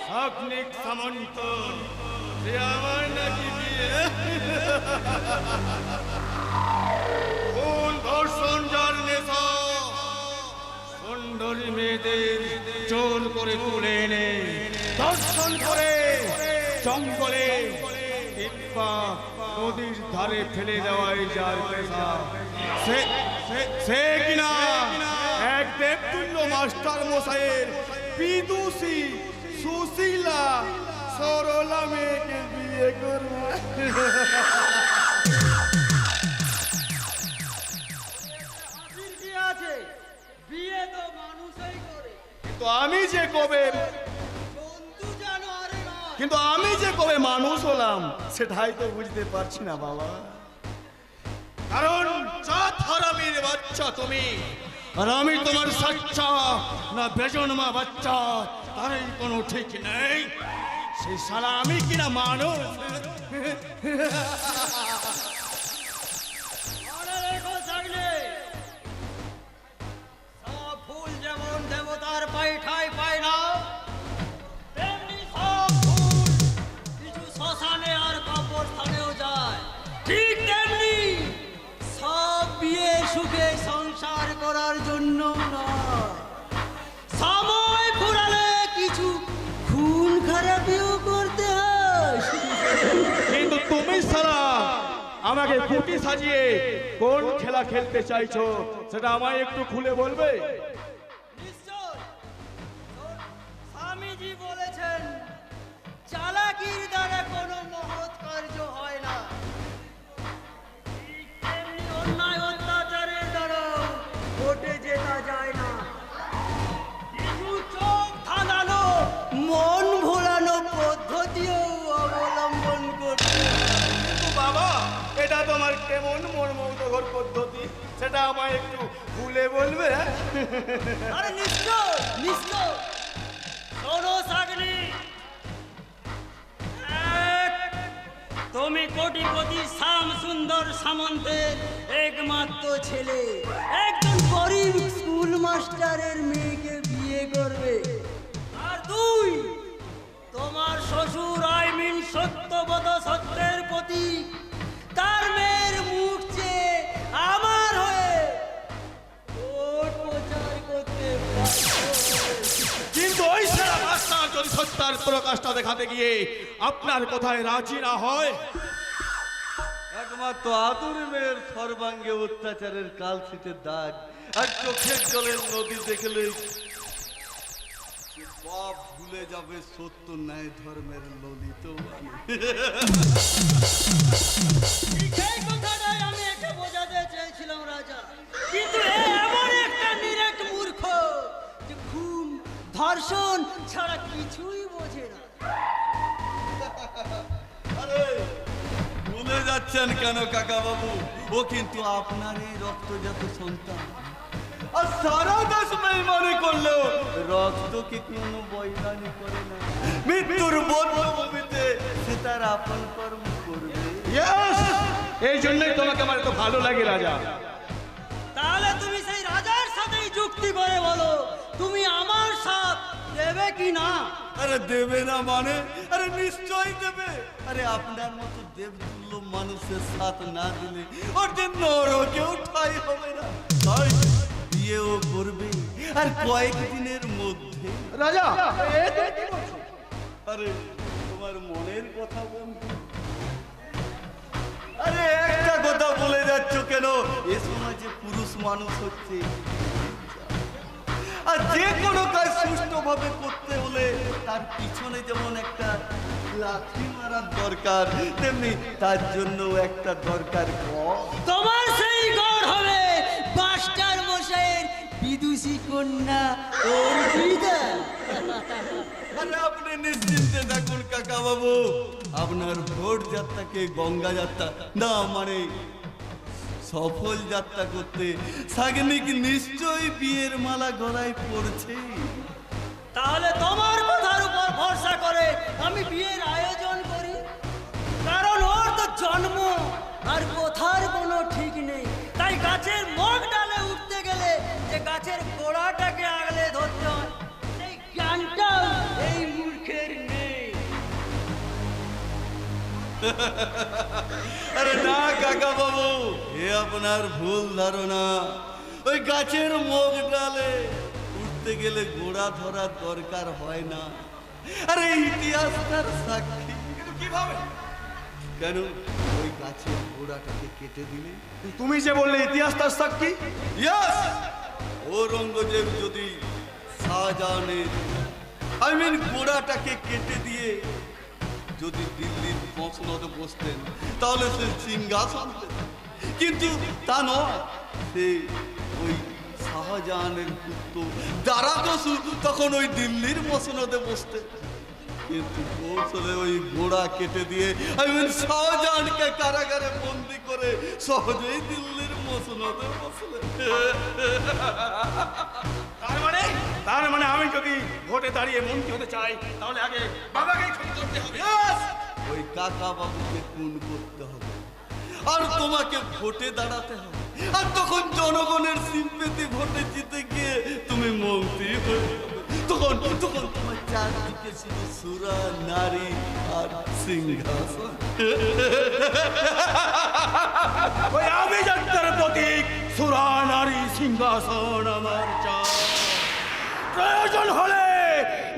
শাকনিক সামন্ত সে আমার নাকি বিয়ে কোন ধর্ষণ যার নেশা সুন্দরী মেয়েদের জোর করে তুলে এনে ধর্ষণ করে জঙ্গলে কিংবা নদীর ধারে ফেলে দেওয়াই যার পেশা সে কিনা এক দেবতুল্য মাস্টার মশাইয়ের বিদুষী সুশীলা সরলা মেয়েকে বিয়ে করবে। বিয়ে তো মানুষই করে, কিন্তু আমি যে কবে মানুষ হলাম সেটাই তো বুঝতে পারছি না বাবা। কারণ জাত হারামির বাচ্চা তুমি, আর আমি তোমার সাচ্চা না বেজন্মা বাচ্চা তারই কোনো ঠিক নেই। সেই সারা আমি কিনা মানুষ। সব ফুল যেমন দেবতার পায়ে ঠাঁই পায় না, তেমনি সব ফুল কিছু শ্মশানে আর কবরস্থানেও যায়। ঠিক তেমনি সব বিয়ে সুখে সংসার করার জন্য নয়, সময় ফুরালে কিছু খুন খারাপিও করতে হয়। কিন্তু তুমি সারা আমাকে কুটি সাজিয়ে কোন খেলা খেলতে চাইছো সেটা আমায় একটু খুলে বলবে? নিশ্চয়। স্বামীজি বলেছেন চালাকির দ্বারা কোনো মহৎ কার্য হয় না, ঠিক তেমনি অন্যায় অত্যাচারের দ্বারা ঘটে যেতে যায় না। কিছু চোখ ধাঁধানো মন ভোলানো পদ্ধতিও অবলম্বন করতে। কিন্তু বাবা এটা তোমার কেমন মনমুগ্ধকর পদ্ধতি সেটা আমায় একটু খুলে বলবে? আরে নিশ্চয় নিশ্চয়। শোনো সাগনি, তুমি কোটিপতি শ্যাম সুন্দর সামন্তের একমাত্র ছেলে, একজন গরিব স্কুল মাস্টারের মেয়েকে বিয়ে করবে। আর তুই তোমার শ্বশুর আইমিন সত্যবত সত্যের প্রতি তার মেয়ের মুখ চেয়ে আমার হয়ে ভোট প্রচার করতে বাধ্য হয়েছে। কিন্তু ওই সারা মাস্টার যদি সত্যার প্রকাশটা দেখাতে গিয়ে আপনার কথায় রাজি না হয়, একমাত্র আদুর মেয়ের সর্বাঙ্গে অত্যাচারের কালশিটের দাগ আর চোখের জলের নদী দেখলে সব ভুলে যাবে সত্য ন্যায় ধর্মের ললিত বাণী। এই কথাটাই আমি একে বোঝাতে চেয়েছিলাম রাজা, কিন্তু এ এমন একটা নিরেট মূর্খ যে খুন ধর্ষণ ছাড়া কিছুই বোঝে না। আরে ভুলে যাচ্ছেন কেন কাকা বাবু? ও কিন্তু আপনারই রক্তজাত সন্তান। আর সারা দেশ বেইমানি করলেও রক্তকে কোনো বৈমানি করে না। মৃত্যুর বদ্ধভূমিতে সে তার আপন কর্ম করবে। এই জন্যই তোমাকে আমার এত ভালো লাগে রাজা। তাহলে তুমি সেই রাজার সাথেই যুক্তি করে বলো তুমি আমার সাথ দেবে কি না? আরে দেবে না মানে? আরে নিশ্চয়ই দেবে। আরে আপনার মতো দেবতুল্য মানুষের সাথ না দিলে ওর যে নরকেও ঠাঁই হবে না। তাই বিয়েও করবে আর কয়েকদিনের মধ্যে। রাজা আরে তোমার মনের কথা বন্ধু। আরে একটা কথা বলে যাচ্ছ কেন? এ সমাজে পুরুষ মানুষ হচ্ছে, আর যে কোনো কাজ সুষ্ঠুভাবে করতে হলে তার পিছনে যেমন একটা লাথি মারার দরকার, তেমনি তার জন্য একটা দরকার গড়। তোমার সেই গড় হবে মাস্টার মশাইয়ের বিদুষী কন্যা অর্পিতা। আরে আপনি নিশ্চিন্তে থাকুন কাকা বাবু, আপনার ভোট যাত্রাকে গঙ্গা যাত্রা না মানে সফল যাত্রা করতে সাগনিক নিশ্চয়ই বিয়ের মালা গলায় পড়ছে। তাহলে তোমার কথার উপর ভরসা করে আমি বিয়ের আয়োজন করি, কারণ ওর তো জন্ম আর কোথার কোনো ঠিক নেই। তাই গাছের মুখ ডালে উঠতে গেলে যে গাছের গোড়াটাকে আগলে ধরতে হয় সেই জ্ঞানটাও এই মূর্খের আরে না কাকা বাবু, এ আপনার ভুল ধারণা। ওই গাছের মুখ ডালে উঠতে গেলে ঘোড়া ধরার দরকার হয় না। আরে ইতিহাস তার সাক্ষী। কিন্তু কিভাবে? কেন, ওই গাছের ঘোড়াটাকে কেটে দিলে? তুমি যে বললে ইতিহাস তার সাক্ষী। ইয়েস, ঔরঙ্গজেব যদি শাহজাহানের ঘোড়াটাকে কেটে দিয়ে যদি দিল্লির মসনদে বসতেন তাহলে সে সিংহাসন পেতেন। কিন্তু তা নয়, সে ওই শাহজাহানের পুত্র দারাদসু তখন ওই দিল্লির মসনদে বসতেন। কিন্তু কৌশলে ওই ঘোড়া কেটে দিয়ে শাহজাহানকে কারাগারে বন্দি করে সহজেই দিল্লির মসনদে বসলেন। তার মানে আমি যদি ভোটে দাঁড়িয়ে মন্ত্রী হতে চাই তাহলে আগে বাবাকে খুন করতে হবে। Yes! ওই কাকা বাবুকে খুন করতে হবে আর তোমাকে ভোটে দাঁড়াতে হবে। আর তখন জনগণের সিম্পেথি ভোটে জিতে গিয়ে তুমি মন্ত্রী হয়ে যাবে। তখন তোমার চারদিকে ছিল সুরা, নারী আর সিংহাসন। ওই আভিজাত্যের প্রতীক সুরা, নারী, সিংহাসন আমার চাই। প্রয়োজন হলে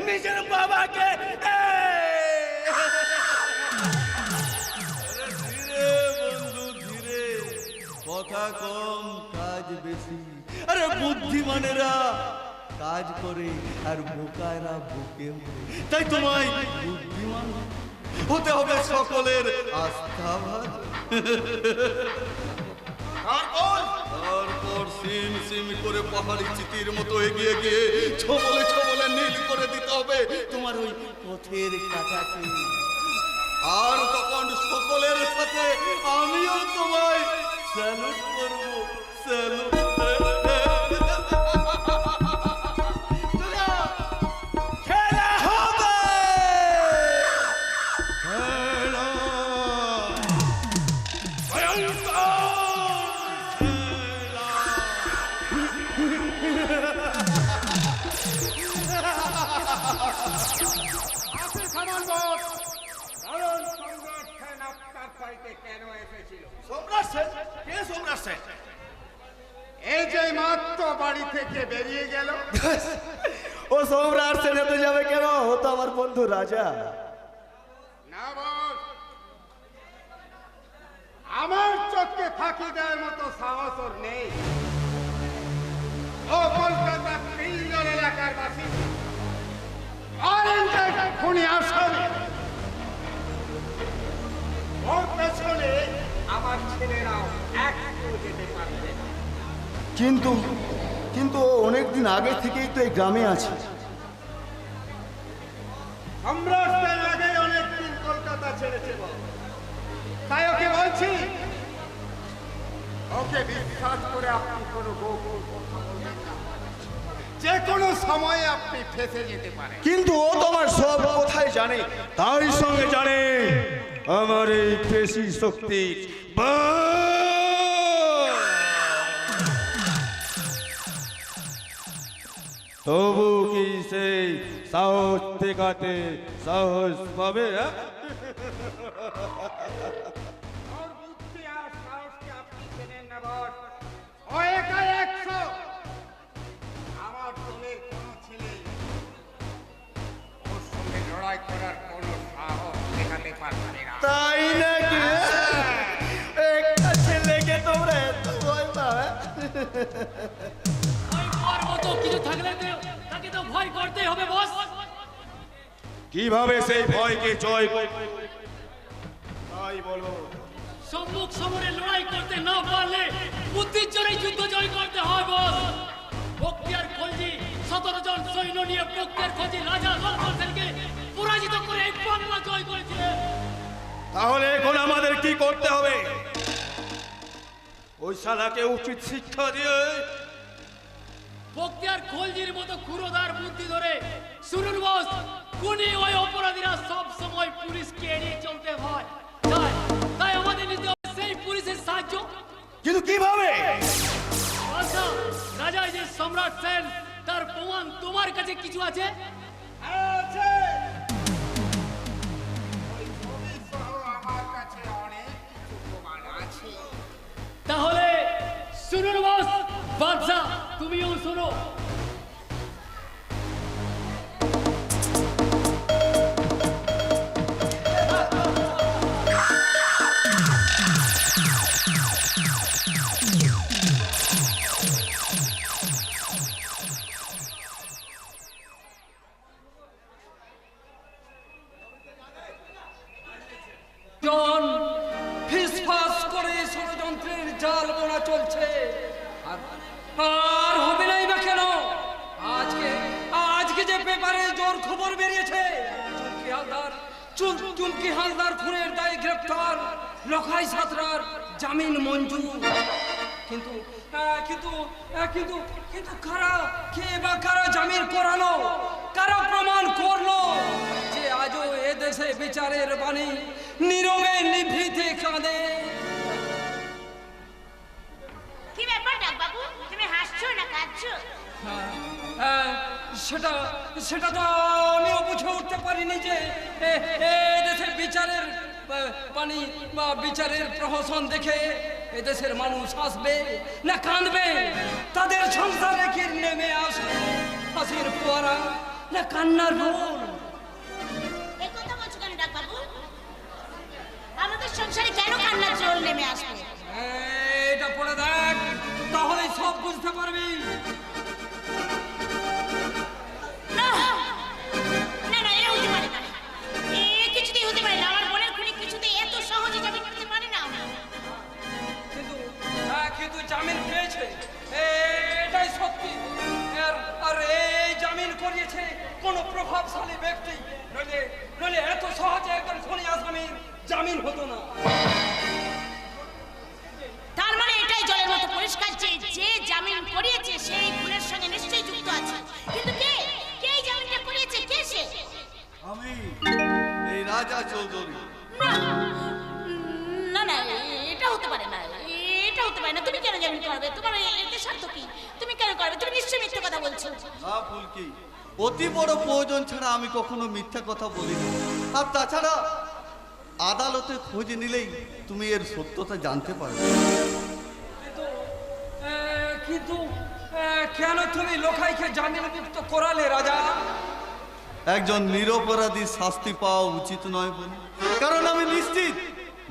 নিজের বাবাকে ধীরে বন্ধু ধীরে, কথা কম কাজ বেশি। আরে বুদ্ধিমানেরা কাজ করে আর বোকারা বুকে ওঠে। তাই তোমায় বুদ্ধিমান হতে হবে, সকলের আস্থাভাজন। তারপর সিম সিম করে পাহাড়ি চিতির মতো এগিয়ে গিয়ে ছবলে ছবলে নীল করে দিতে হবে তোমার ওই পথের কাটাকে। আর তখন সকলের সাথে আমিও তোমায় স্যালুট করবো, স্যালুট। খেলা হবে। খেলা ভয়ঙ্কর। আসল সামান বস, কারণ সম্রাট সেন আপনার বাড়িতে কেন এসেছিল? সম্রাট সেন? কে সম্রাট সেন? এই যে মাত্র বাড়ি থেকে বেরিয়ে গেল। ও সম্রাট সেন হতে যাবে কেন? ও তো আমার বন্ধু রাজা। না বস, আমার চোখকে ফাঁকি দেওয়ার মতো সাহস ওর নেই। ও কলকাতা তিনজন এলাকার বাসিন্দা, অরেঞ্জের খুনি আসামি। ওর পেছনে আমার ছেলেরাও একটু যেতে পারবে না। কিন্তু ও অনেকদিন আগে থেকেই তো এই গ্রামে আছে। সম্রাট সেন আগে অনেকদিন কলকাতা ছেড়েছে বল। তাই ওকে বলছি, ওকে বিশ্বাস করে আপনি কোনো গোপন কথা বলবেন না। যে কোনো সময়ে আপনি ফেঁসে যেতে পারেন। কিন্তু ও তোমার সব কথাই জানে, তার সঙ্গে জানে আমার এই পেশি শক্তি। তবু কি সেই সাহস দেখাতে সাহস পাবে? ওর বুদ্ধি আর সাহসকে আপনি চেনেন না বস। ও একা 100। আমার দলের কোনো ছেলে ওর সঙ্গে লড়াই করার কোনো সাহস দেখাতে পারবে না। তাই নাকি? একটা ছেলেকে তোমরা এত ভয় পাবে? ভয় পাওয়ার মতো কিছু থাকলে তাকে তো ভয় করতেই হবে বস। কিভাবে সেই ভয়কে জয় করবে তাই বলো। সম্মুখ সমরে লড়াই করতে না পারলে বুদ্ধির জোরে যুদ্ধ জয় করতে হয় বস। বখতিয়ার খলজি 17 জন সৈন্য নিয়ে বখতিয়ার খলজি রাজা লালবাল সেনকে পরাজিত করে এই বাংলা জয় করেছিলেন। তাহলে এখন আমাদের কি করতে হবে? ওই শালাকে উচিত শিক্ষা দিয়ে বখতিয়ার খলজির মতো ক্ষুরোদার বুদ্ধি ধরে শুনুন বস, খুনি ওই অপরাধীরা সব সময় পুলিশকে এড়িয়ে চলতে হয়। তাই আমাদের নিতে হবে সেই পুলিশের সাহায্য। কিন্তু কিভাবে? আচ্ছা, রাজা যে সম্রাট সেন তার প্রমাণ তোমার কাছে কিছু আছে? আছে। ওই ছবি সহ আমার কাছে বাদশা তুমিও শোনো। জন ফিসফাস করে ষড়যন্ত্রের জাল বোনা চলছে। আর আর হবে নাই বা কেন? আজকে আজকে যে পেপারে জোর খবর বেরিয়েছে, চুমকি হালদার খুনের দায়ে গ্রেপ্তার, লখাই সাঁতরার জামিন মঞ্জুর। কিন্তু কিন্তু কিন্তু কিন্তু কারা, কে বা কারা জামিন করালো, কারা প্রমাণ করলো যে আজও এ দেশে বিচারের বাণী নীরবে নিভৃতে কাঁদে? কি ব্যাপার ডাকবাবু, তুমি হাসছো না কাঁদছো? সেটা সেটা তো আমিও বুঝে উঠতে পারিনি যে এ দেশের বিচারের বাণী বা বিচারের প্রহসন দেখে এদেশের মানুষ হাসবে না কাঁদবে, তাদের সংসারে কি নেমে আসবে হাসির ফোয়ারা না কান্নার রোল? এই কথা বলছো কেন ডাকবাবু? আমাদের সংসারে কেন কান্নার জল নেমে আসবে? এটা পড়ে দেখ, তাহলেই সব বুঝতে পারবি। না না না, এ হতে পারে না, এ কিছুতেই হতে পারে না। আমার বোনের খুনি কিছুতেই এত সহজে জামিন করতে পারে না। কিন্তু জামিন পেয়েছে, এটাই সত্যি। আর এই জামিন করিয়েছে কোনো প্রভাবশালী ব্যক্তি, নইলে এত সহজে একজন খুনি আসামির জামিন হতো না। তার মানে এটাই জলের মতো পরিষ্কার যে যে জামিন করিয়েছে সেই খুনের সঙ্গে নিশ্চয়ই যুক্ত আছে। কিন্তু কে কে এই জামিনটা করিয়েছে, কে সে? আমি এই রাজা চৌধুরী। না না না, এটা হতে পারে না, এটা হতে পারে না। তুমি কেন জামিন করবে? তোমার এতে স্বার্থ কি? তুমি কেন করবে? তুমি নিশ্চয়ই মিথ্যে কথা বলছো। না ফুলকি, অতি বড় প্রয়োজন ছাড়া আমি কখনো মিথ্যা কথা বলি না। আর তাছাড়া আদালতে খোঁজ নিলেই তুমি এর সত্যতা জানতে পারবে। কিন্তু কেন তুমি লোকাইকে জামিন মুক্ত করালে রাজা? একজন নিরপরাধী শাস্তি পাওয়া উচিত নয় বলে, কারণ আমি নিশ্চিত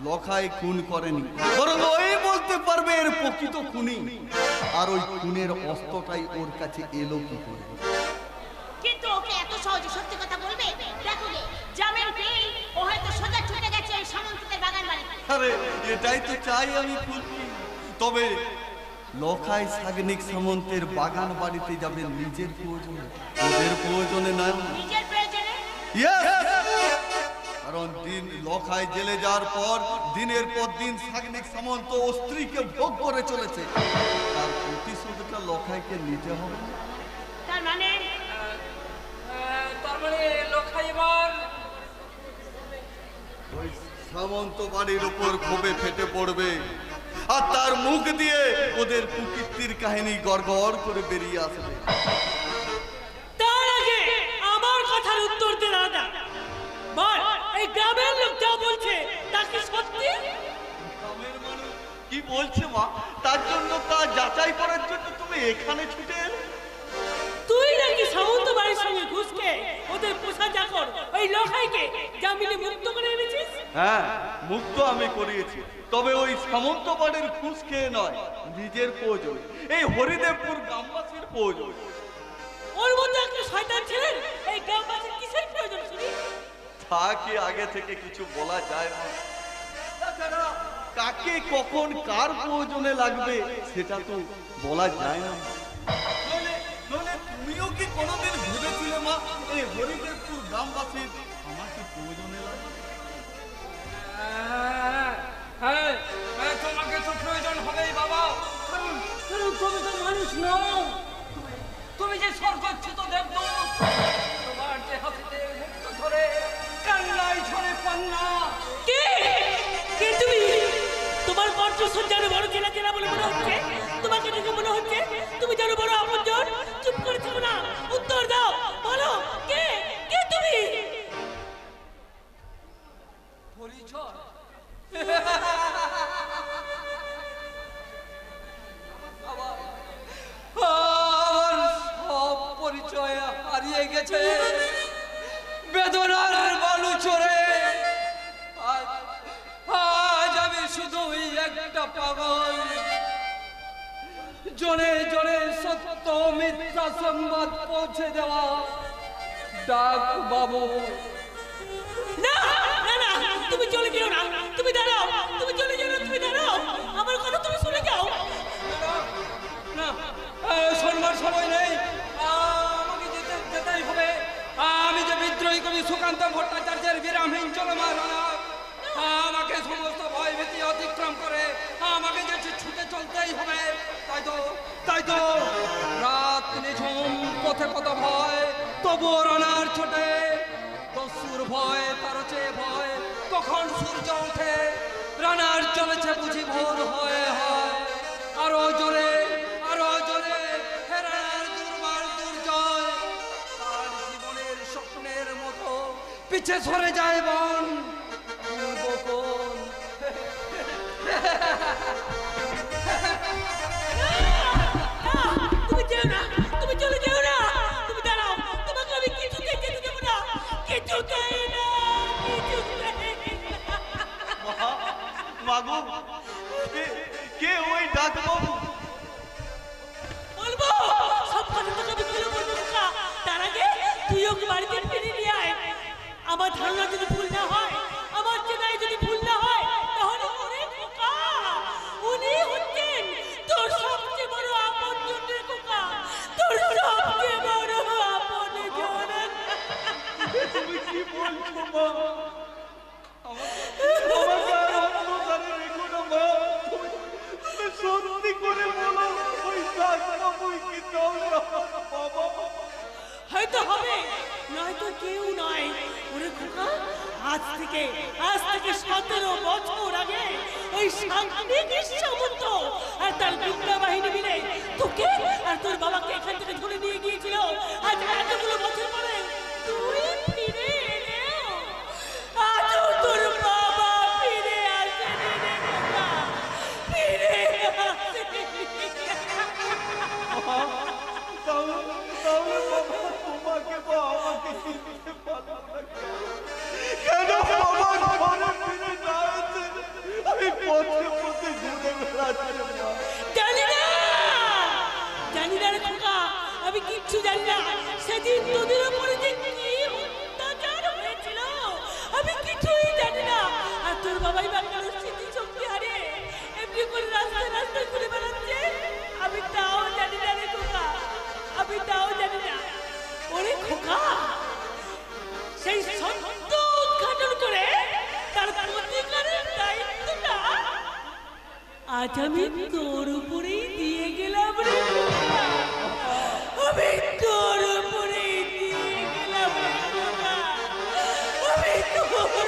লখাই খুন করেনি, বরং ওই বলতে পারবে এর প্রকৃত খুনি। আর ওই খুনের অস্ত্রটাই ওর কাছে এলো কি করে? কিন্তু ওকে এত সহজে সত্যি কথা বলবে? দেখো গে, জামিন পেয়ে ও হয়তো সোজা ছুটে গেছে ওই সামন্তদের বাগান বাড়িতে। আরে এটাই তো চাই আমি ফুলকি। তবে লখাই সাগনিক সামন্তের বাগান বাড়িতে যাবে নিজের প্রয়োজনে, ওদের প্রয়োজনে নয়। নিজের প্রয়োজনে? কারণ দিন লখাই জেলে যাওয়ার পর দিনের পর দিন সাগনিক সামন্ত ও স্ত্রীকে ভোগ করে চলেছে, তার প্রতিশোধটা লখাইকে নিতে হবে। তার মানে লোকাই এবার ওই সামন্ত বাড়ির উপর ক্ষোভে ফেটে পড়বে, আর তার মুখ দিয়ে ওদের কুকীর্তির কাহিনী গড়গড় করে বেরিয়ে আসবে। তার আগে আমার কথার উত্তর দে রাজা। বল, এই গ্রামের লোক যা বলছে তা কি সত্যি? গ্রামের মানুষ কি বলছে মা, তার জন্য তা যাচাই করার জন্য তুমি এখানে ছুটে এলে? তুই নাকি সামন্ত বাড়ির সঙ্গে ঘুষ খেয়ে ওদের পোষা চাকর ওই লোকাইকে জামিনে মুক্ত করে এনেছিস? হ্যাঁ, মুক্ত আমি করিয়েছি, তবে ওই সামন্ত বাড়ির ঘুষ খেয়ে নয়, নিজের প্রয়োজন, এই হরিদেবপুর গ্রামবাসীর প্রয়োজন। ওর মধ্যে একটা শয়তান ছিলেন, এই গ্রামবাসীর কিসের প্রয়োজন শুনি? তা কি আগে থেকে কিছু বলা যায় না? তাছাড়া কাকে কখন কার প্রয়োজনে লাগবে সেটা তো বলা যায় না। নইলে তুমিও কি কোনোদিন ভেবেছিলে মা, এই হরিদেবপুর গ্রামবাসীর আমাকে প্রয়োজনে লাগবে? তোমাকে তো প্রয়োজন হবেই বাবা, কারণ তুমি তো মানুষ নও, তুমি যে স্বর্গচ্যুত দেবদূত। তোমার যে হাসিতে মুক্ত ধরে কান্নায় ঝরে পান্না। কে কে তুমি? তোমার কণ্ঠস্বর যেন বড় চেনা চেনা বলে মনে হচ্ছে। তোমাকে দেখে মনে হচ্ছে তুমি যেন বড় আপনজন। চুপ করে থাকো না, উত্তর দাও, বলো কে কে তুমি? পরিচয়? কাগজ, জনে জনে সত্য মিথ্যা সংবাদ পৌঁছে দেওয়া ডাক বাবু। না না না, তুমি চলে যেও না, তুমি দাঁড়াও, তুমি চলে যেও না, তুমি দাঁড়াও, আমার কথা তুমি শুনে যাও। না, শোনবার সময় নেই, আমাকে যেতেই হবে। আমি যে বিদ্রোহী কবি সুকান্ত ভট্টাচার্যের বিরামহীন চলমান রানা, আমাকে সমস্ত ভয় ভীতি অতিক্রম করে আমাকে যে ছুটে চলতেই হবে। তাই তো রাত নিঝুম, পথে কত ভয়, তবুও রানার ছোটে। দস্যুর ভয়, তার চেয়ে ভয়, কখন সূর্য ওঠে। রানার চলেছে বুঝি ভোর হয়ে হয়। আরো জোরে, আরো জোরে, হে রানার দুর্বার দুর্জয়। তার জীবনের স্বপ্নের মতো পিছে সরে যায় বন পূর্বকোণ। তুমি যেও না, তুমি চলে যেও না, তুমি দাঁড়াও, তোমাকে আমি কিছুতেই যেতে দেবো না, কিছুতেই না, কিছুতেই না। মাগো, কে ওই ডাক বাবু? বলবো, সব কথা তোকে আমি খুলে বলবো খোকা। তার আগে তুই ওকে বাড়িতে ফিরিয়ে নিয়ে আয়। আমার ধারণা যদি ভুল না হয়, আমার চেনাই যদি ভুল না হয়, তাহলে ওরে খোকা, উনি হচ্ছেন তোর সবচেয়ে বড় আপনজন রে খোকা, তোর সবচেয়ে বড় আপনজন। তুমি কি বলছো মা? আমাকে আর অন্ধকারে রেখো না মা। তুমি সত্যি করে বলো, ওই ডাক বাবুই কি তাহলে বাবা? হয়তো হবে, নয়তো কেউ নয়। ওরে খোকা, আজ থেকে 17 বছর আগে ওই সাংঘাতিক সামন্ত আর তার গুন্ডা বাহিনী মিলে তোকে আর তোর বাবাকে এখান থেকে ধরে নিয়ে গিয়েছিল। আজ এতগুলো বছর পরে তুই ফিরে এলেও আজও তোর বাবা ফিরে আসেনি রে খোকা, ফিরে আসেনি। তাহলে বাবা তোমাকে বা আমাকে চিনতে পারলো না কেন? বাবা ঘরে ফিরে না এসে আমি পথে পথে ঘুরে বেড়াচ্ছি মা। জানি না রে খোকা, আমি কিচ্ছু জানি না। সেদিন তোদের উপরে যে কি অত্যাচার হয়েছিল আমি কিছুই জানি না। আর তোর বাবাই বাংলার স্মৃতি শক্তি হারিয়ে এমনি করে রাস্তায় রাস্তায় ঘুরে বেড়াচ্ছে, আমি তাও জানি না রে খোকা, আমি তাও জানি না। ওরে খোকা, সেই সত্য উদ্ঘাটন করে তার প্রতিকারের দায়িত্বটা আজ আমি তোর উপরেই দিয়ে গেলাম রে খোকা, আমি তোর উপরেই দিয়ে গেলাম রে খোকা, আমি তোর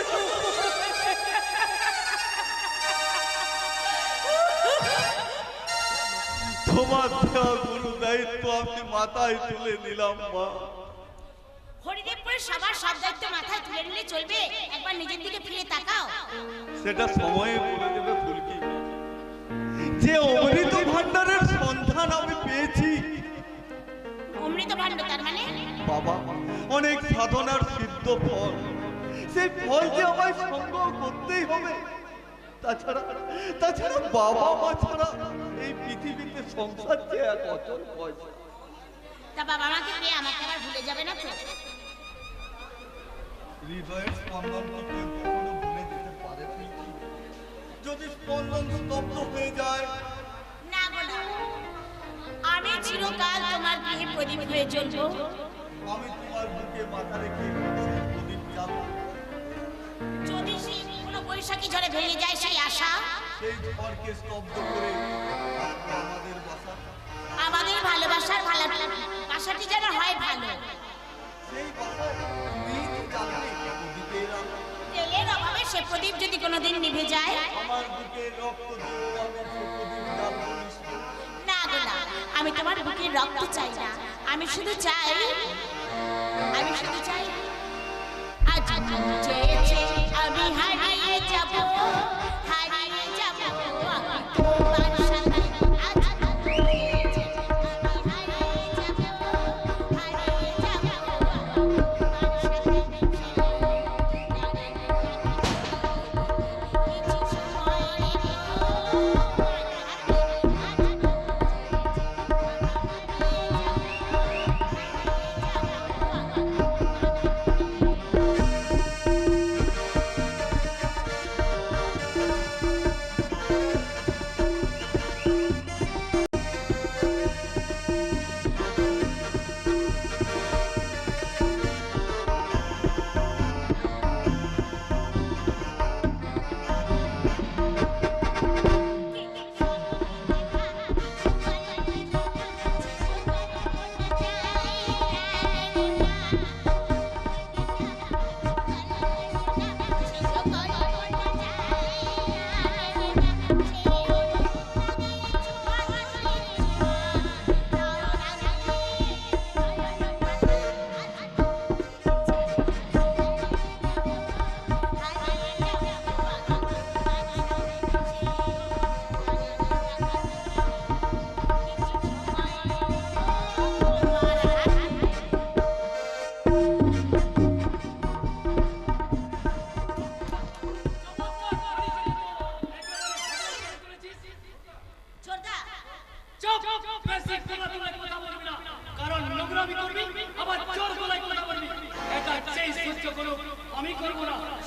তোমার দেওয়া গুরু দায়িত্ব আমি মাথায় তুলে নিলাম মা। হরিদেবপুরের সবার সব দায়িত্ব মাথায় তুলে নিলে চলবে? একবার নিজের দিকে ফিরে তাকাও। সেটা সময়ে বলে দেবে ফুলকি। যে অমৃত ভান্ডারের সন্ধান আমি পেয়েছি অমৃত ভাণ্ড তার মানে? বাবা, অনেক সাধনার সিদ্ধ ফল। সেই ফল যে আমায় সংগ্রহ করতেই হবে। তাছাড়া বাবা মা ছাড়া এই পৃথিবীতে সংসার যে এক অচল পয়সা। তা বাবা মাকে পেয়ে আমাকে আবার ভুলে যাবে না তো? হৃদয়ের স্পন্দন কি কেউ কখনো ভুলে যেতে পারে ফুলকি? যদি স্পন্দন স্তব্ধ হয়ে যায়? না গো না, আমি চিরকাল তোমার গৃহে প্রদীপ হয়ে জ্বলবো। আমি তোমার বুকে মাথা রেখে সেই প্রদীপ জ্বালবো। যদি সেই কোনো বৈশাখী ঝড়ে ভেঙে যায় সেই আশা, সেই ঝড়কে স্তব্ধ করে আমাদের বাসা, আমাদের ভালোবাসার বাসাটি যেন হয় ভালো। সেই বাসায় বীজ জ্বালবে প্রদীপের আলো। তেলের অভাবে সে প্রদীপ যদি কোনোদিন নিভে যায়, আমার বুকে রক্ত দিয়েও আমি সে প্রদীপ জ্বালবো নিশ্চয়। না গো না, আমি তোমার বুকের রক্ত চাই না, আমি শুধু চাই আজ চেয়েছে আমি হারিয়ে যাব, আমি তোমার সাথে। আজ চেয়েছে আমি হারিয়ে যাব, আমি তোমার সাথে। কিছু সময় রেখো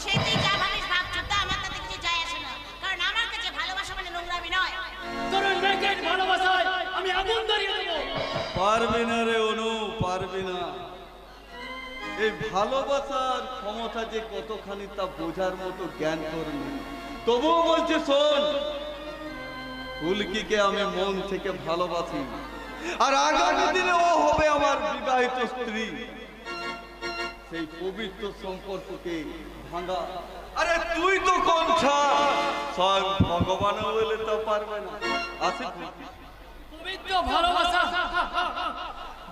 সে তুই যা ভাবিস ভাব চুদ্দা, আমার তাতে কিছু যায় আসে না, কারণ আমার কাছে ভালোবাসা মানে নোংরামি নয়। তোর নেকেট ভালোবাসায় আমি আগুন ধরিয়ে দেবো। পারবি না রে অনু, পারবি না। এই ভালোবাসার ক্ষমতা যে কতখানি তা বোঝার মতো জ্ঞান তোর নেই। তবুও বলছে শোন, ফুলকিকে আমি মন থেকে ভালোবাসি, আর আগামী দিনে ও হবে আমার বিবাহিত স্ত্রী। সেই পবিত্র সম্পর্ককে ভাঙা, আরে তুই তো কোন স্বয়ং ভগবানও বলে তো পারবে না। আছে পবিত্র ভালোবাসা,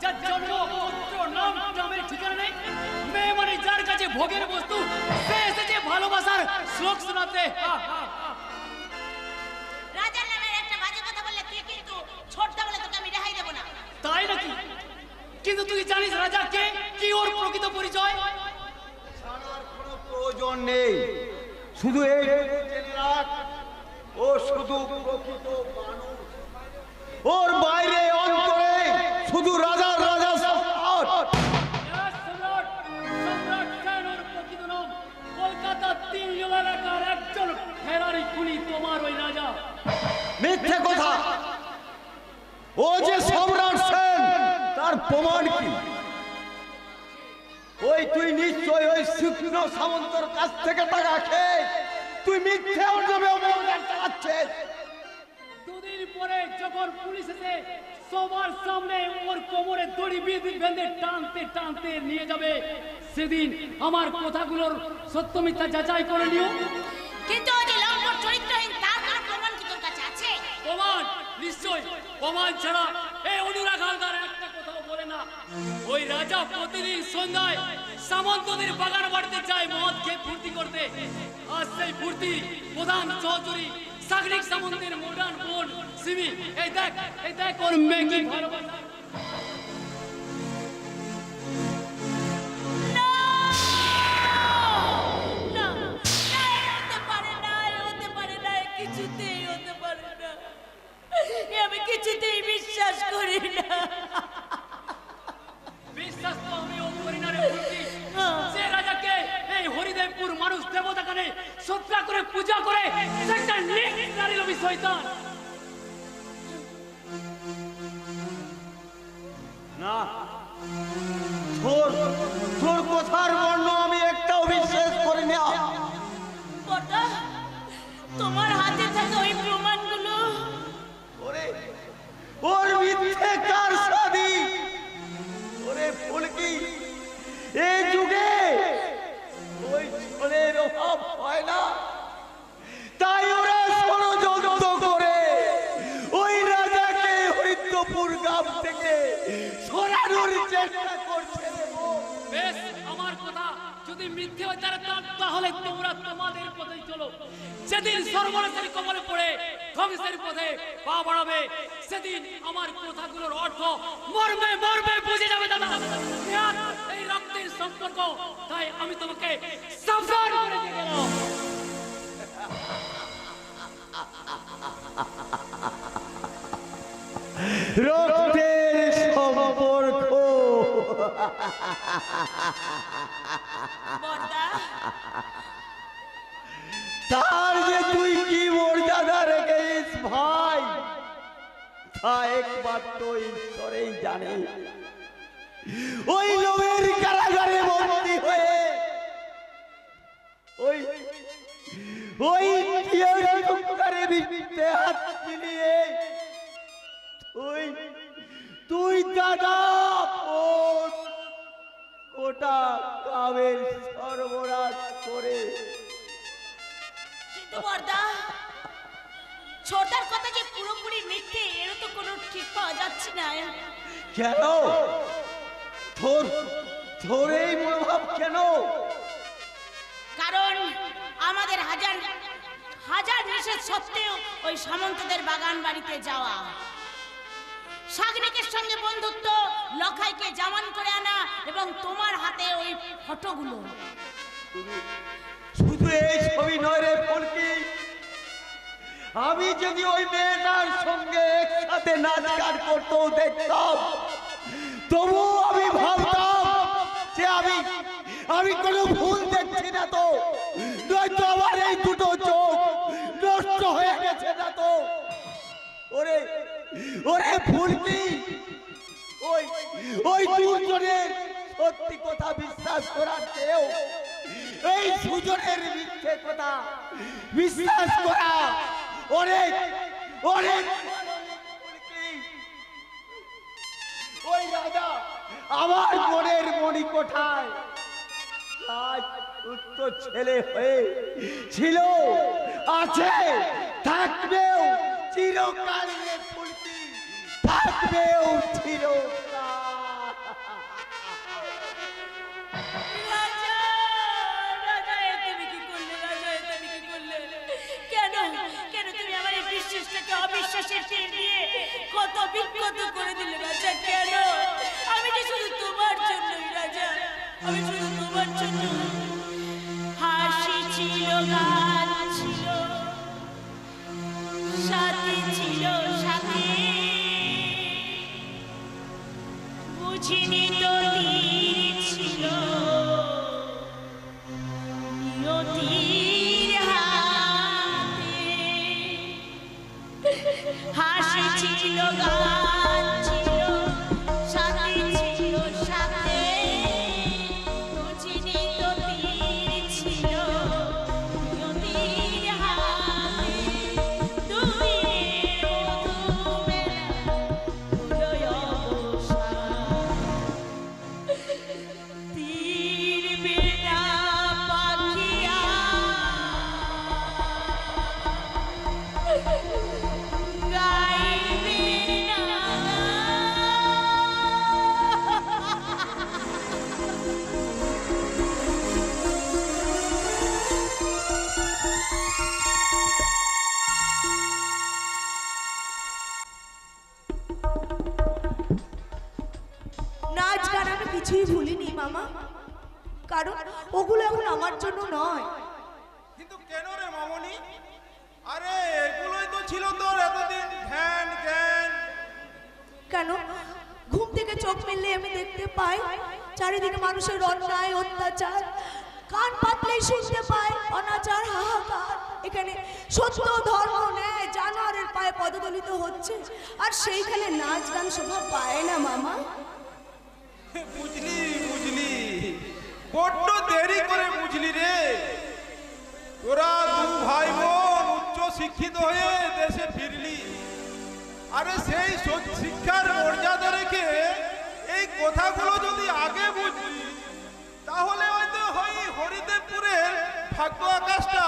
যার জন্ম পুত্র নাম নামের ঠিকানা নেই, মেয়ে মানে যার কাছে ভোগের বস্তু, সে এসেছে ভালোবাসার শ্লোক শোনাতে। রাজার নামের একটা বাজে কথা বললে তুই কিন্তু ছোটটা বলে তোকে আমি রেহাই দেবো না। তাই নাকি? কিন্তু তুই জানিস রাজা কে, কি ওর প্রকৃত পরিচয়? জানার কোনো প্রয়োজন নেই, শুধু এই জেনে রাখ, ও শুধু প্রকৃত মানুষ। ওর বাইরে অন্তরে শুধু রাজার রাজা সম্রাট। সম্রাট, সম্রাট সেন ওর প্রকৃত নাম। কলকাতার 3 এলাকার একজন ফেরারি খুনি তোমার ওই রাজা। মিথ্যে কথা। ও যে সম্রাট সেন, তার প্রমাণ কি? ওই তুই নিশ্চয় ওই শুকন সামন্তর কাছ থেকে টাকা খেয়ে তুই মিথ্যে অভিযোগে অভিযান চালাচ্ছিস। দুদিন পরে যখন পুলিশ এসে সবার সামনে ওর কোমরে দড়ি বেঁধে টানতে টানতে নিয়ে যাবে, সেদিন আমার কথাগুলোর সত্য মিথ্যা যাচাই করে নিও। কিন্তু ওই যে লম্পট চরিত্রহীন, তার কোনো প্রমাণ কি তোর কাছে আছে? প্রমাণ? নিশ্চয়। প্রমাণ ছাড়া এই অনুরাগ হালদার একটা কথাও বলে না। ওই রাজা প্রতিদিন সন্ধ্যায় সামন্তদের বাগান বাড়িতে যায় মদ খেয়ে ফুর্তি করতে। আর সেই ফুর্তি প্রধান সহচরী সাগরিক সামন্তের মডার্ন বোন সিমি, এই দেখ ওর মেয়ে ভালোবাসা। না, না, হতে পারে না, হতে পারে না, কিছুতেই হতে পারে না। আমি কিছুতেই বিশ্বাস করি না। বিশ্বাস তো আমিও করি না রে ফুর্তি। যে রাজাকে এই হরিদেবপুর মানুষ দেবতাখানে শ্রদ্ধা করে পূজা করে, সেটা নারী লোভী শয়তান। না, তোর তোর কথার বর্ণ আমি একটাও বিশ্বাস করি না। বটা, তোমার হাতে থাকা ওই প্রমাণগুলো ওরে, ওর মিথ্যে কার সাদি। ওরে ফুলকি, এই যুগে ওই ছোলের অভাব হয় না, তাই ওরা ষড়যন্ত্র করে ওই রাজাকে হরিদ্রপুর গ্রাম থেকে সরানোর চেষ্টা করছে। বেশ, আমার কথা যদি মিথ্যে হয় তাহলে তোমরা তোমাদের পথেই চলো। সেদিন সর্বনাশের কবলে পড়ে ধ্বংসের পথে পা বাড়াবে, সেদিন আমার কথাগুলোর অর্থ মর্মে মর্মে বুঝে যাবে। দাদা, এই রক্তের সম্পর্ক, তাই আমি তোমাকে সাবধান করে দিয়ে গেলাম। রক্তের সম্পর্ক। বটা, তার যে তুই কি মর্যাদা রেখেছিস ভাই, তা একমাত্র ঈশ্বরেই জানে। ওই লোভের কারাগারে বন্দী হয়ে ওই ওই টিয়ারে বিপদে হাত মিলিয়ে তুই তুই দাদা ওটা কাবের সর্বনাশ করে। কিন্তু বড়দা, ছোটার কথা যে পুরোপুরি মিথ্যে, এর তো কোনো ঠিক পাওয়া যাচ্ছে না। কেন তোর তোর এই মনোভাব কেন? কারণ আমাদের হাজার হাজার নিষেধ সত্ত্বেও ওই সামন্তদের বাগান বাড়িতে যাওয়া, সাগরিকের সঙ্গে বন্ধুত্ব, লখাইকে জামান করে আনা এবং তোমার হাতে ওই ফটোগুলো। শুধু এই ছবি নয় রে ফুলকি, আমি যদি ওই মেয়েটার সঙ্গে একসাথে নাচ গান করতেও দেখতাম, তবু আমি ভাবতাম যে আমি কোনো ভুল দেখছি না তো। রে ওরে ফুলকি ওই ওই দুজনের সত্যি কথা বিশ্বাস করার চেয়েও এই সুজনের মিথ্যে কথা বিশ্বাস করা অনেক অনেক ফুলকি। ওই রাজা আমার মনের মণি কোঠায় আজ উত্তর ছেলে হয়ে ছিল, আছে, থাকবেও চিরকাল রে ফুলকি, থাকবেও চিরকাল। রাজা, রাজা, এ তুমি কি করলে? রাজা, এ তুমি কি করলে? কেন কেন তুমি আমার এই বিশ্বাসটাকে অবিশ্বাসের তীর দিয়ে কত বিক্ষত করে দিলে রাজা? কেন? আমি যে শুধু তোমার জন্যই রাজা, আমি শুধু তোমার জন্য। হাসি ছিল, গান ছিল, সাথী ছিল সাথী, বুঝিনি তো তীর ছিল নিয়তির হাতে। হাসি ছিল, গান ছিল, সাথী ছিল সাথে, বুঝিনি তো তীর ছিল নিয়তির হাতে। তুমি মধুমেলা হলোই অবসান, তীর বিনা পাখিয়া গাইবে না। নাচ গান আমি কিছুই ভুলিনি মামা, কারণ ওগুলো এখন আমার জন্য নয়। কিন্তু কেন রে মামনি? আরে এগুলোই তো ছিল তোর এতদিন ধ্যান জ্ঞান। কেন? ঘুম থেকে চোখ মেললে আমি দেখতে পাই চারিদিকে মানুষের অন্যায় অত্যাচার, কান পাতলেই শুনতে পাই অনাচার হাহাকার। এখানে সত্য ধর্ম ন্যায় জানোয়ারের পায়ে পদদলিত হচ্ছে, আর সেইখানে নাচ গান শোভা পায় না মামা। বুঝলি বুঝলি, বড্ড দেরি করে বুঝলি রে। তোরা দু ভাই বোন উচ্চ শিক্ষিত হয়ে দেশে ফিরলি, আরে সেই শিক্ষার মর্যাদা রেখে এই কথাগুলো যদি আগে বুঝলি, তাহলে হয়তো হরিদেবপুরের ভাগ্য আকাশটা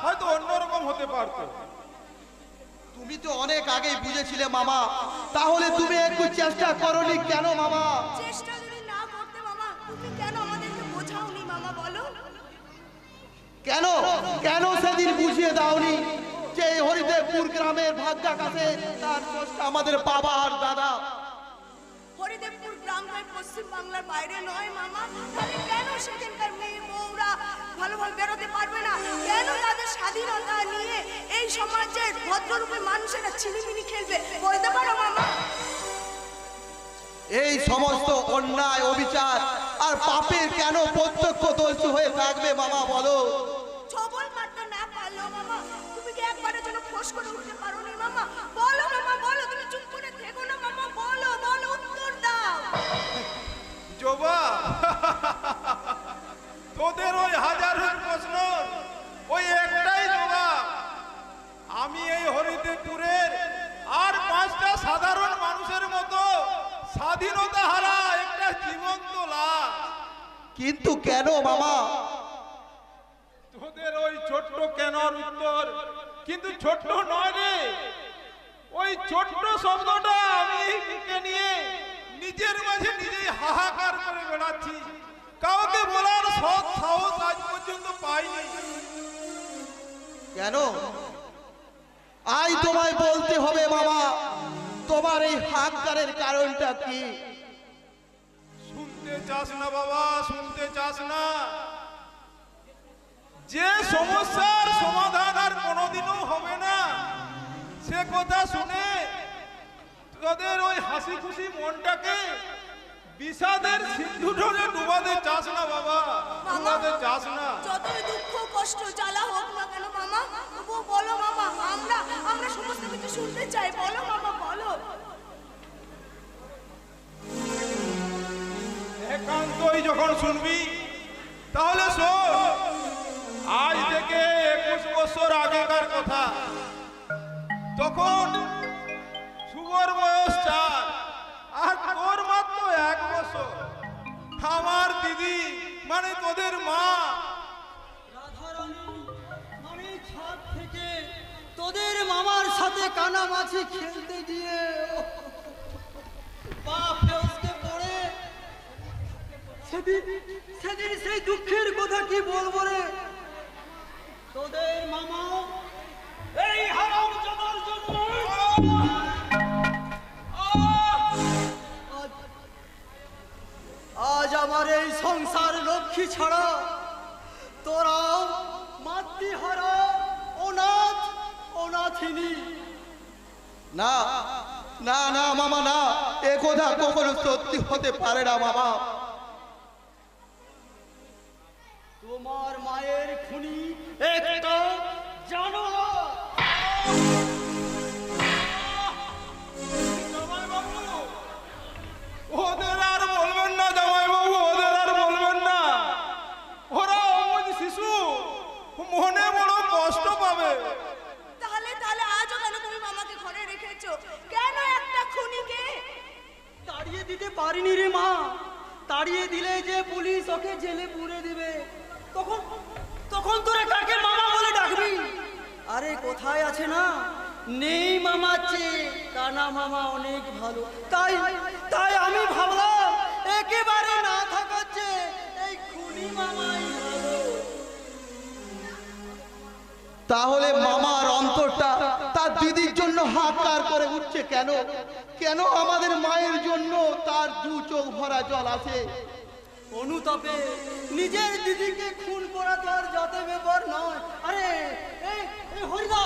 হয়তো অন্যরকম হতে পারতো। তুমি তো অনেক আগেই বুঝেছিলে মামা, তাহলে তুমি একটু চেষ্টা করনি কেন মামা? চেষ্টা যদি না করতে মামা, তুমি কেন আমাদেরকে বোঝাওনি মামা বলো? কেন কেন সেদিন বুঝিয়ে দাওনি যে এই হরিদেবপুর গ্রামের ভাগ্যাকাশে তার স্রষ্টা আমাদের বাবা আর দাদা? হরিদেবপুর গ্রাম নয়, পশ্চিম বাংলার বাইরে নয় মামা। তাহলে কেন সেখানকার মেয়ে বউরা ভালোভাবে বেরোতে পারবে না? কেন তাদের স্বাধীনতা নিয়ে এই সমাজের ভদ্ররূপে মানুষেরা ছিনিমিনি খেলবে? বলতে পারো মামা? এই সমস্ত অন্যায় অবিচার আর পাপের কেন প্রত্যক্ষদর্শী হয়ে থাকবে মামা বলো? ছবল মারতে না পারলো মামা, তুমি কি একবারের জন্য ফোঁস করে উঠতে পারো নি মামা? বলো মামা বলো, তুমি চুপ করে থেকো না মামা, বলো বলো, উত্তর দাও। জবা, তোদের ওই হাজারের প্রশ্ন ওই একটাই জবাব। আমি এই হরিদেবপুরের আর 5টা সাধারণ মানুষের মতো স্বাধীনতা হারা একটা জীবন্ত লাশ। কিন্তু কেন মামা? তোদের ওই ছোট্ট কেনর উত্তর কিন্তু ছোট্ট নয় রে। ওই ছোট্ট শব্দটা আমি বুকে নিয়ে নিজের মাঝে নিজেই হাহাকার করে বেড়াচ্ছি, কাউকে বলার সৎ সাহস আজ পর্যন্ত পাইনি। কেন? আজ তোমায় বলতে হবে মামা, তোমার এই হাহাকারের কারণটা কি? শুনতে চাস না বাবা, শুনতে চাস না? যে সমস্যার সমাধান আর কোনোদিনও হবে না, সে কথা শুনে তোদের ওই হাসি খুশি মনটাকে বিষাদের সিন্ধু ঢলে ডুবাতে চাস না বাবা, ডুবাতে চাস না। যতই দুঃখ কষ্ট জ্বালা হোক না কেন মামা, তবুও বলো মামা, আমরা সমস্ত কিছু শুনতে চাই। বলো মামা বলো। একান্তই যখন শুনবি তাহলে শোন, আজ থেকে 21 বছর আগেকার কথা। তখন শুভর বয়স 4 আর তোর মাত্র 1 বছর। আমার দিদি মানে তোদের মা রাধারানী, আমি ছাদ থেকে তোদের মামার সাথে কানামাছি খেলতে গিয়ে পা ফেউসকে পড়ে সেদিন সেই দুঃখের কথা কি বলবো রে। তোদের মামা এই হারামজাদার জন্য আজ আমার এই সংসার লক্ষ্মী ছাড়া তোরাও মাতৃহারা অনাথ অনাথিনী। না না না মামা না, এ কথা কখনো সত্যি হতে পারে না মামা। তোমার মায়ের খুনি একটা জানোয়ার। জামাইবাবু, ওদের আর বলবেন না জামাইবাবু, ওদের আর বলবেন না। ওরা অবুঝ শিশু, মনে বড় কষ্ট পাবে। তাহলে তাহলে আজও কেন তুমি মামাকে ঘরে রেখেছো? কেন একটা খুনিকে? তাড়িয়ে দিতে পারিনি রে মা। তাড়িয়ে দিলে যে পুলিশ ওকে জেলে পুরে দিবে, তখন তখন তোরা কাকে মামা বলে ডাকবি? আরে কোথায় আছে না, নেই মামার চেয়ে কানা মামা অনেক ভালো। তাই তাই আমি ভাবলাম একেবারে না থাকার চেয়ে এই খুনি মামাই ভালো। তাহলে মামার অন্তরটা তার দিদির জন্য হাহাকার করে উঠছে কেন? কেন আমাদের মায়ের জন্য তার 2 চোখ ভরা জল আছে? অনুতাপে নিজের দিদিকে খুন করা তো আর যাতে ব্যাপার নয়। আরে এই এই হরিদা,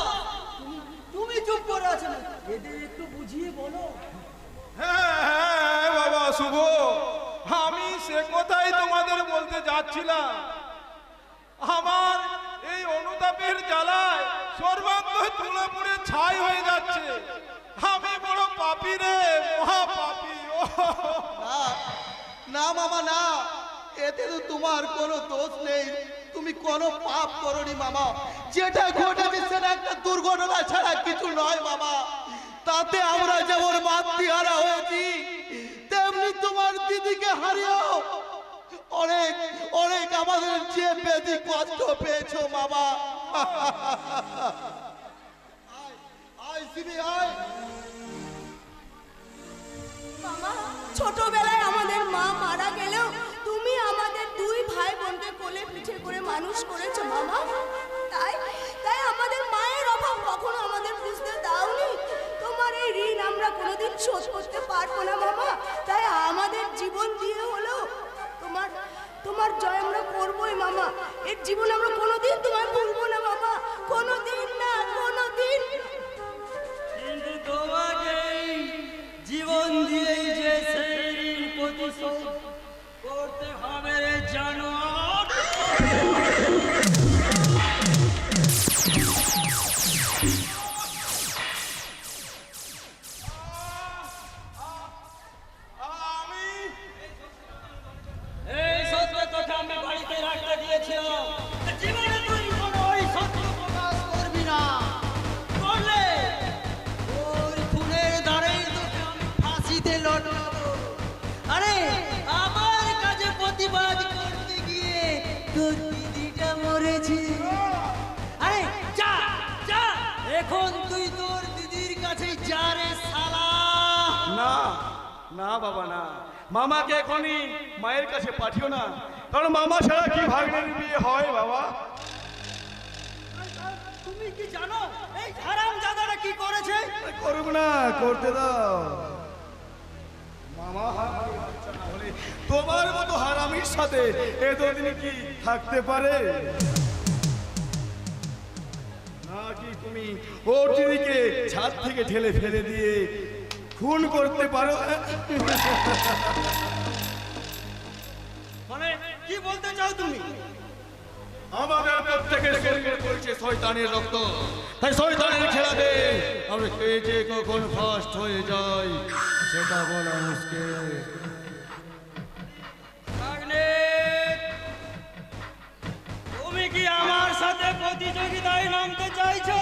তুমি চুপ করে আছো না, এদের একটু বুঝিয়ে বলো। হ্যাঁ হ্যাঁ বাবা শুভ, আমি সে কথাই তোমাদের বলতে যাচ্ছিলাম। আমার এই অনুতাপের জ্বালায় সর্বাঙ্গ তুলে পুড়ে ছাই হয়ে যাচ্ছে। আমি বড় পাপী রে, মহা পাপী। না না মামা না, এতে তো তোমার কোনো দোষ নেই, তুমি কোনো পাপ করনি মামা। যেটা ঘটেছে সেটা একটা দুর্ঘটনা ছাড়া কিছু নয় মামা। তাতে আমরা যেমন মাতৃহারা হয়েছি, তেমনি তোমার দিদিকে হারিয়েও অনেক অনেক আমাদের যে বেশি কষ্ট পেয়েছো মামা। আয় শিবি আয়। মামা, ছোটবেলায় আমাদের মা মারা গেলেও তুমি আমাদের 2 ভাই বোনকে কোলে পিঠে করে মানুষ করেছো মামা। তাই তাই আমাদের মায়ের অভাব কখনো আমাদের বুঝতে দাওনি। তোমার এই ঋণ আমরা কোনোদিন শোধ করতে পারবো না মামা। তাই আমাদের জীবন দিয়ে হলো তোমার তোমার জয় আমরা করবোই মামা। এর জীবন আমরা কোনোদিন তোমায় ভুলবো না মামা, কোনোদিন না, কোনোদিন। কিন্তু তোমাকে জীবন দিয়েই যে সেই ঋণ প্রতিশোধ করতে হবে রে জানোয়ার। আমি এই সত্য কথা আমি বাড়িতে রাখতে দিয়েছিলাম। জীবনে তুই কোনো ওই সত্য প্রকাশ করবি না, করলে ওর খুনের দ্বারাই তোকে আমি ফাঁসিতে লটকাবো। আরে আমার কাছে প্রতিবাদ করতে গিয়ে তোর দিদিটা মরেছে। আরে যা যা, এখন তুই তোর দিদির কাছে যা রে শালা। না না বাবা না, মামাকে এখনই মায়ের কাছে পাঠিও না, কারণ মামা ছাড়া কি ভাগ্নের বিয়ে হয় বাবা? তুমি কি জানো এই হারামজাদাটা কি করেছে? করুক না, করতে দাও। মামা হারামি বাচ্চা না হলে তোমার মতো হারামির সাথে এতদিন কি থাকতে পারে? নাকি তুমি ওর দিদিকে ছাদ থেকে ঠেলে ফেলে দিয়ে খুন করতে পারো? মানে কি বলতে চাও তুমি? আমাদের প্রত্যেকের শরীরে চলছে শয়তানের রক্ত, তাই শয়তানের খেলাতে আমরা কে যে কখন ফার্স্ট হয়ে যাই সেটা বলা মুশকিল। তুমি কি আমার সাথে প্রতিযোগিতায় নামতে চাইছো?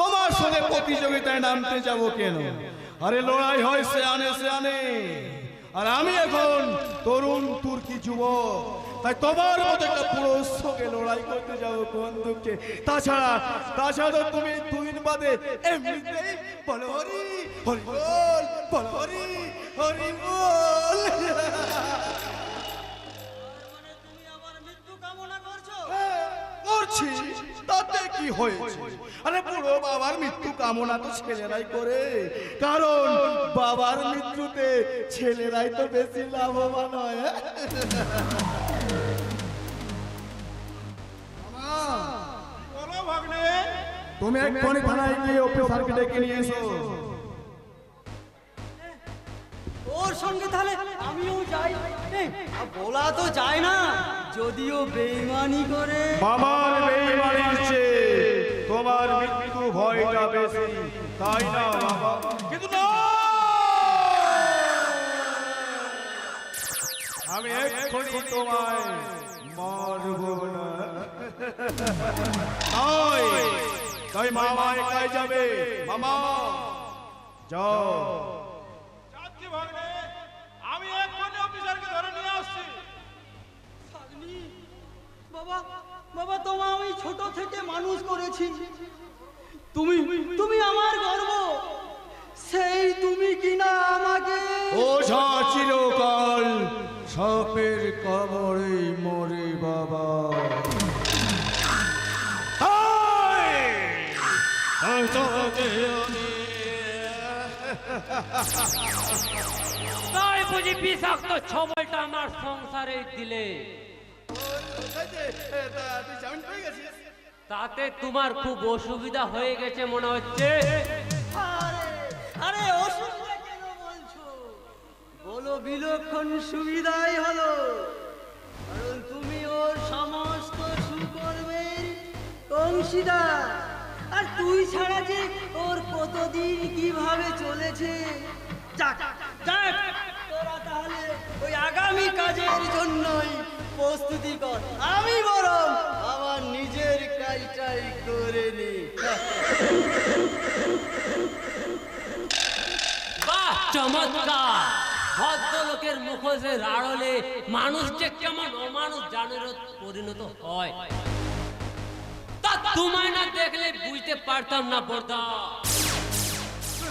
তোমার সঙ্গে প্রতিযোগিতায় নামতে যাব কেন? আরে লড়াই হয় সেয়ানে সেয়ানে, আর আমি এখন তরুণ তুর্কি যুবক, তাই তোমার মতো একটা পুরুষ সঙ্গে লড়াই করতে যাবো কোন দুঃখে? তাছাড়া তো তুমি দুদিন বাদে এমনিতেই বলো হরি হরি বল, বলো হরি হরি বল। মানে তুমি আমার মৃত্যু কামনা করছো? করছি, তাতে কি হয়েছে? আরে পুরো বাবার মৃত্যু কামনা তো ছেলেরাই করে, কারণ বাবার মৃত্যুতে ছেলেরাই তো বেশি লাভবান হয়। বলো ভাগ্নে। তুমি এক্ষুনি থানায় গিয়ে অফিসারকে ডেকে নিয়ে এসো। ওর সঙ্গে তাহলে আমিও যাই। এই, বলা তো যায় না, যদিও বেইমানি করে। বাবার বেঈমানির চেয়ে তোমার মৃত্যু ভয়টা বেশি, তাই না বাবা? কিন্তু না, আমি এক্ষুনি তোমায় মারব না। তাই মামা একাই যাবে। মামা যাও। যাচ্ছি ভাগ্নে, আমি এক্ষুনি অফিসারকে ধরে নিয়ে আসছি। শালিনী, বাবা বাবা, তোমায় আমি ছোট থেকে মানুষ করেছি। তুমি তুমি আমার গর্ব, সেই তুমি কিনা আমাকে ওঝা চিরকাল সাপের কামড়ে মরে বাবা। তাই বুঝি বিষাক্ত ছবলটা আমার সংসারে দিলে? তাতে তোমার খুব অসুবিধা হয়ে গেছে মনে হচ্ছে। আরে অসুবিধা কেন বলছো? বলো বিলক্ষণ সুবিধাই হলো, কারণ তুমি ওর সমস্ত সুকর্মের অংশীদার। আর তুই ছাড়া যে ওর কতদিন কিভাবে চলেছে। যাক যাক, তোরা তাহলে ওই আগামী কাজের জন্যই প্রস্তুতি কর, আমি বরং আমার নিজের কাজটাই করে নি। বাহ, চমৎকার! ভদ্রলোকের মুখোশের আড়লে মানুষ যে কেমন অমানুষ জানের পরিণত হয়, তা তোমায় না দেখলে বুঝতে পারতাম না বর্দা।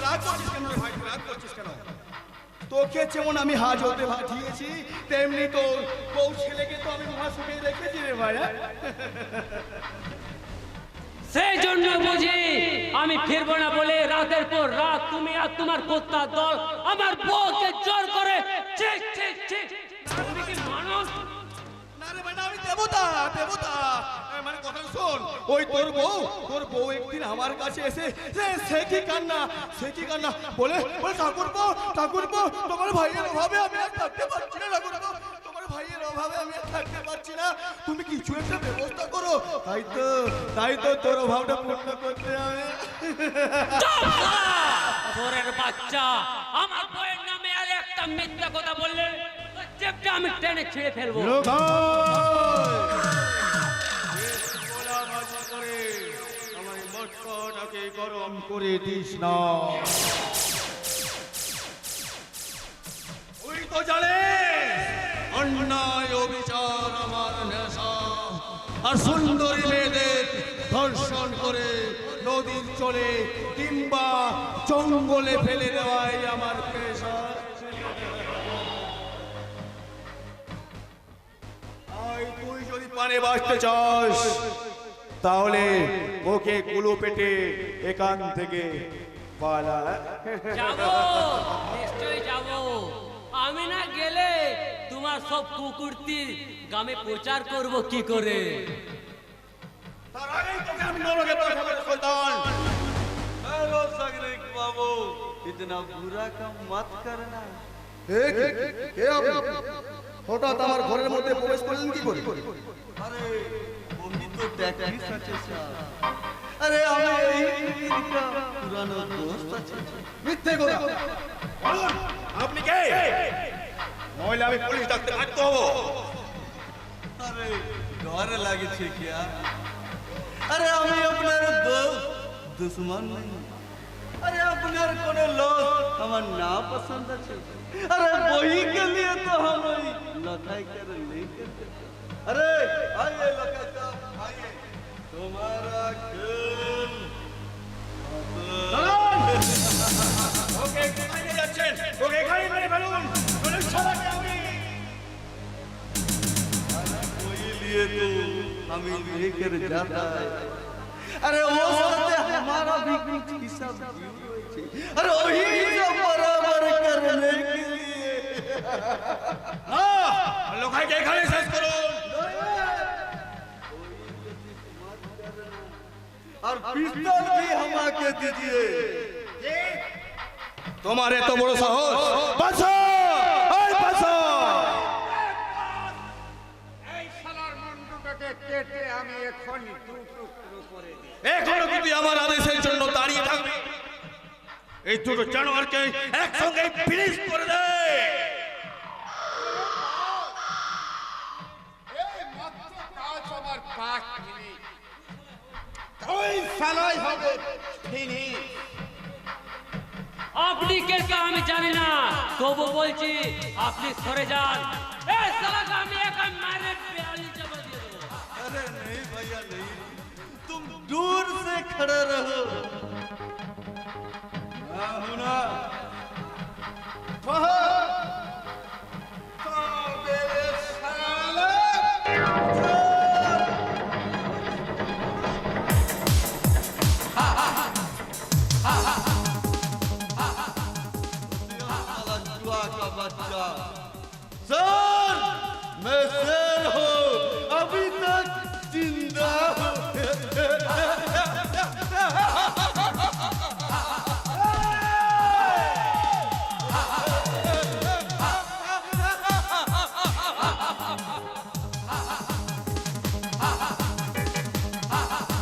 রাগ করছিস কেন রে ভাই? রাগ করছিস কেন? তোকে যেমন আমি হাজতে পাঠিয়েছি, তেমনি তো বউ ছেলেকে তো আমি মহাসুখে রেখেছি রে ভাই। সেই জন্য বুঝি আমি ফিরবো না বলে রাতের পর রাত তুমি আর তোমার কুত্তার দল আমার বউকে জোর করে। ঠিক ঠিক ঠিক, তুমি কি মানুষ? না রে ভাই, না, আমি দেবতা দেবতা। মানে কথা শোন, ওই তোর বউ একদিন আমার কাছে এসে সে কি কান্না বলে ঠাকুরপো তোমার ভাইয়ের অভাবে আমি আর থাকতে পারছি না। ঠাকুরপো, তোমার ভাইয়ের অভাবে আমি আর থাকতে পারছি না, তুমি কিছু একটা ব্যবস্থা করো। তাই তো তোর অভাবটা পূর্ণ করতে হবে। তোরের বাচ্চা, আমার বউয়ের নামে আর একটা মিথ্যা কথা বললে তোর চেপটা আমি টেনে ছিঁড়ে ফেলবো। আমার মটকাটাকে গরম করে দিস না। ওই তো জানে অন্যায় অবিচার আমার নেশা, আর সুন্দরী মেয়েদের ধর্ষণ করে নদীর চলে কিংবা জঙ্গলে ফেলে দেওয়াই আমার পেশা। তুই যদি পানে বাঁচতে চাস তাহলে ওকে কুলো পেটে এখান থেকে পালা। যাবো, নিশ্চয়ই যাবো। আমি না গেলে তোমার সব কুকুরটির গ্রামে প্রচার করব কি করে? তার আগেই তোকে আমি নরকে পাঠাবো সুলতান। हेलो सगरिक बाबू, इतना बुरा काम मत करना। কে আপনি? হঠাৎ আমার ঘরের মধ্যে প্রবেশ করলেন কি করে? আরে ওই তো ট্যাক্টিস আছে স্যার। আরে আমি এই পৃথিবীটা পুরানো দোস্ত আছে। মিথ্যে কথা। বলুন, আপনি কে? নইলে আমি পুলিশ ডাকতে বাধ্য হব। আরে ডর লাগছে क्या? আরে আমি আপনার দোস্ত দুশ্মন नहीं। अरे আপনার কোন লোক আমার না পছন্দ আছে। अरे वही के लिए तो हम लड़ाई कर नहीं करते। अरे आइए लड़का साहब आइए, तुम्हारा खेल ওকে কোথায় নিয়ে যাচ্ছেন? ওকে এখানে মেরে ফেলুন। পুলিশ সবাইকে আমি वही लिए तो हमें लेकर जाता है। अरे वो साथे हमारा भी कुछ हिसाब अरे वही हिसाब बराबर करने के लिए লোকাইকে এখানে শেষ করুন। और पिस्तौल भी हमा के दीजिए। তোমার এত বড় সাহস? বাঁচো! এই বাঁচো! এই শালার মুন্ডুটাকে কেটে আমি এখনই টুকরো করে দিই। এখনো কি তুই আমার আদেশের জন্য দাঁড়িয়ে থাকবি? এই দুটো জানোয়ারকে একসঙ্গে ফিনিশ করে দে। এই মাত্র কাজ আমার 5 মিনিট। ওই শালাই হবে ফিনিশ। আপনি কে কে আমি জানি না, তবু বলছি আপনি সরে যান। এই শালাকে আমি একা মারে পেয়ালি চাপা দিয়ে দেবো। अरे नहीं भैया नहीं, तुम दूर से खड़े रहो। हाँ हुना तो मेरे साले जुआ का बच्चा। सर मैं शेर हूँ, अभी